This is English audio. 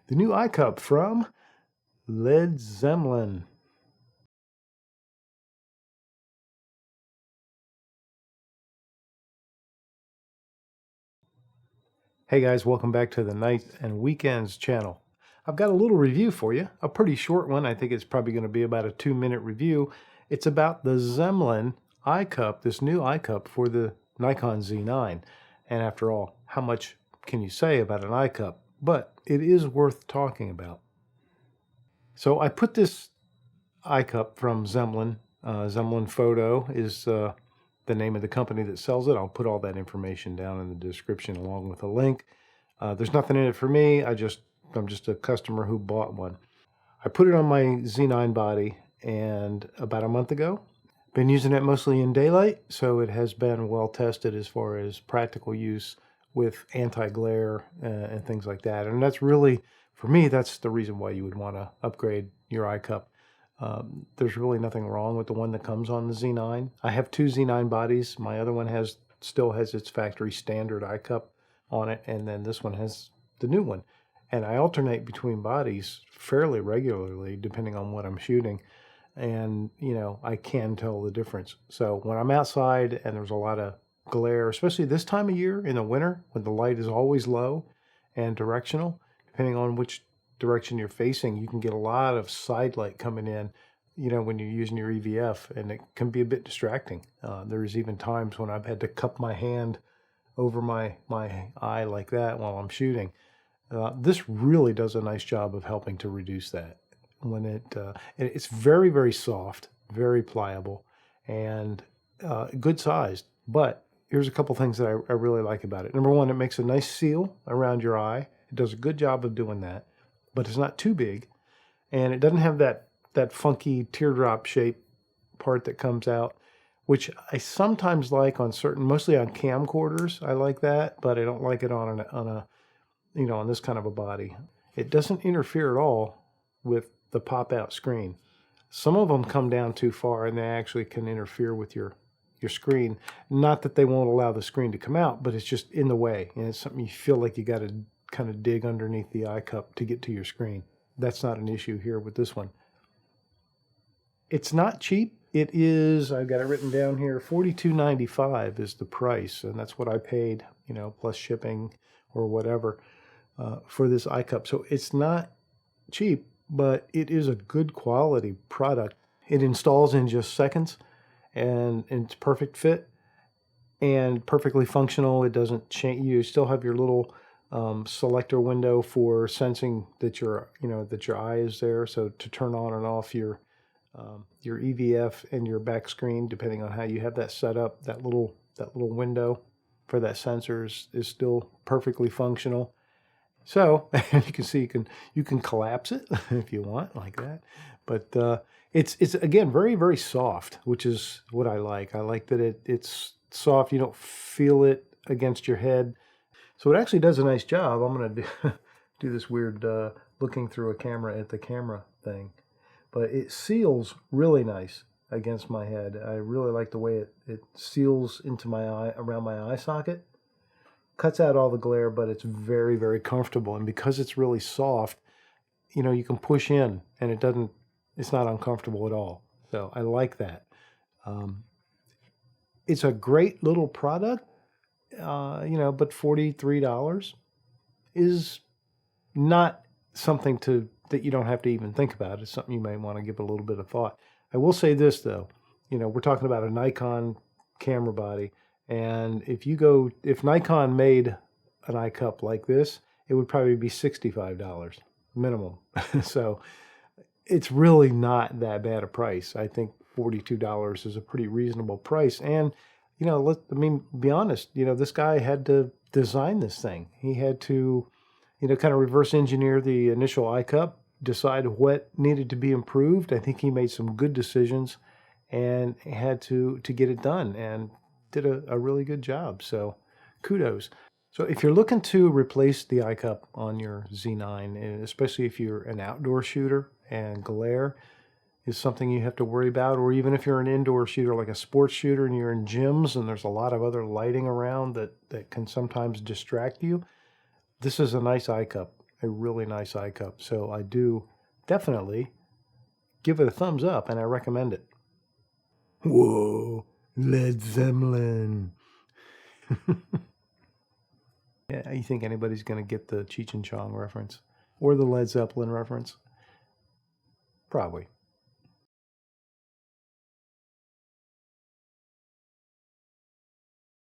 the new Eyecup from Zemlin. Hey guys, welcome back to the Night and Weekends channel. I've got a little review for you, a pretty short one. I think it's probably going to be about a 2-minute review. It's about the Zemlin Eyecup, this new Eyecup for the Nikon Z9. And after all, how much can you say about an Eyecup? But it is worth talking about. So I put this Eyecup from Zemlin. Zemlin Photo is the name of the company that sells it. I'll put all that information down in the description along with a link. There's nothing in it for me. I'm just a customer who bought one. I put it on my Z9 body, and about a month ago, been using it mostly in daylight, so it has been well tested as far as practical use with anti-glare and things like that. And that's really, for me, that's the reason why you would want to upgrade your Eyecup. There's really nothing wrong with the one that comes on the Z9. I have two Z9 bodies. My other one still has its factory standard Eyecup on it, and then this one has the new one. And I alternate between bodies fairly regularly depending on what I'm shooting. And, you know, I can tell the difference. So when I'm outside and there's a lot of glare, especially this time of year in the winter when the light is always low and directional, depending on which direction you're facing, you can get a lot of side light coming in, you know, when you're using your EVF, and it can be a bit distracting. There's even times when I've had to cup my hand over my eye like that while I'm shooting. This really does a nice job of helping to reduce that. When it's very, very soft, very pliable, and good sized. But here's a couple things that I really like about it. Number one, it makes a nice seal around your eye. It does a good job of doing that, but it's not too big, and it doesn't have that funky teardrop shape part that comes out, which I sometimes like on mostly on camcorders. I like that, but I don't like it on on this kind of a body. It doesn't interfere at all with the pop-out screen. Some of them come down too far, and they actually can interfere with your screen. Not that they won't allow the screen to come out, but it's just in the way, and it's something you feel like you got to kind of dig underneath the Eyecup to get to your screen. That's not an issue here with this one. It's not cheap. It is, I've got it written down here, $42.95 is the price, and that's what I paid, you know, plus shipping or whatever for this Eyecup. So it's not cheap, but it is a good quality product. It installs in just seconds, and it's perfect fit and perfectly functional. It doesn't change. You still have your little selector window for sensing that your eye is there. So to turn on and off your EVF and your back screen, depending on how you have that set up, that little window for that sensor is still perfectly functional. So you can see you can collapse it if you want like that, but it's again very, very soft, which is what I like. I like that it's soft. You don't feel it against your head, so it actually does a nice job. I'm gonna do this weird looking through a camera at the camera thing, but it seals really nice against my head. I really like the way it seals into my eye, around my eye socket. Cuts out all the glare, but it's very, very comfortable. And because it's really soft, you know, you can push in and it's not uncomfortable at all. So I like that. It's a great little product, you know, but $43 is not something that you don't have to even think about. It's something you may want to give a little bit of thought. I will say this though, you know, we're talking about a Nikon camera body. And if Nikon made an Eyecup like this, it would probably be $65 minimum. So it's really not that bad a price. I think $42 is a pretty reasonable price. And, you know, be honest, you know, this guy had to design this thing. He had to, you know, kind of reverse engineer the initial Eyecup, decide what needed to be improved. I think he made some good decisions and had to get it done, and did a really good job. So kudos. So if you're looking to replace the Eyecup on your Z9, and especially if you're an outdoor shooter and glare is something you have to worry about, or even if you're an indoor shooter like a sports shooter and you're in gyms and there's a lot of other lighting around that can sometimes distract you, this is a nice Eyecup. a really nice eye cup. So I do definitely give it a thumbs up, and I recommend it. Whoa, Led Zeppelin. Yeah, you think anybody's going to get the Cheech and Chong reference or the Led Zeppelin reference? Probably.